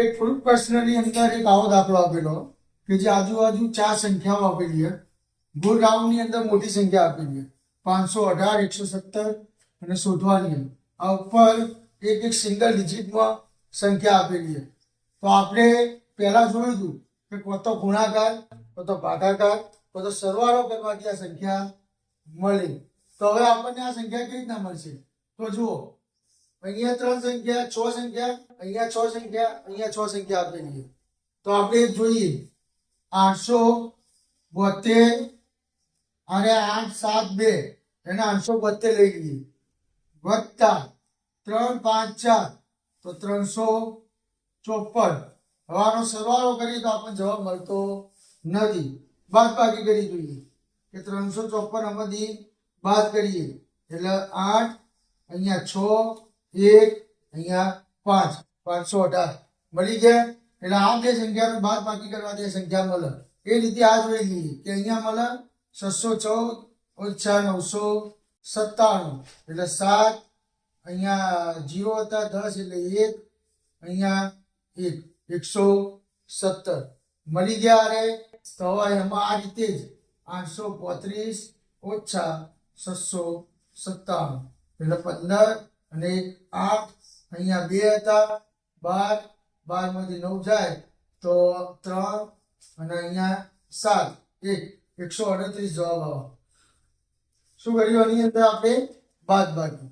એક ફૂલ પ્રશ્નની અંદર એક આવો દાખલો આપેલો કે જે આજુબાજુ 4 સંખ્યાઓ આપેલી છે. ગોળ રાઉન્ડની અંદર મોટી સંખ્યા આપેલી છે 518, 117 અને શોધવાની છે. આ ઉપર એક એક સિંગલ ડિજિટમાં સંખ્યા આપેલી છે. તો આપણે પહેલા જોયું હતું કે કાં તો ગુણાકાર, કાં તો ભાગાકાર, કાં તો સરવાળો કરવાથી આ સંખ્યા મળે. તો હવે આપણને આ સંખ્યા કેવી રીતના મળશે? તો જુઓ, અહીંયા 3 સંખ્યા, 6 સંખ્યા, અહીંયા 6 સંખ્યા, અહીંયા 6 સંખ્યા આપેલી છે. તો આપણે જોઈએ 872 અને 872 એને 872 લઈ લઈએ, વત્તા 3, 5, 4 તો 354. હવે આનો સરવાળો કરીએ તો આપણને જવાબ મળતો નથી. બાદબાકી કરી જોઈએ કે 354 આમાંથી બાદ કરીએ એટલે 8, અહીંયા 6, 1, અહીંયા 5, 518 મળી ગયા. એટલે આ બે સંખ્યાનો બાદબાકી કરવાથી સંખ્યા મળે. એ રીતે આ જોઈ લઈએ કે અહીંયા મળે 614 ઓછા 997 એટલે 7, અહીંયા 0 હતા 10 એટલે 1, અહીંયા 1, 117 મળી ગયા. અરે તો હવે એમાં આ રીતે જ 835 ઓછા 697 એટલે 15 અને 8, અહીંયા 2 હતા 12, 12 માંથી 9 જાય તો 3 અને અહીંયા 7, 138 જવાબ આવે. શું કર્યું આની અંદર આપણે? બાદબાકી.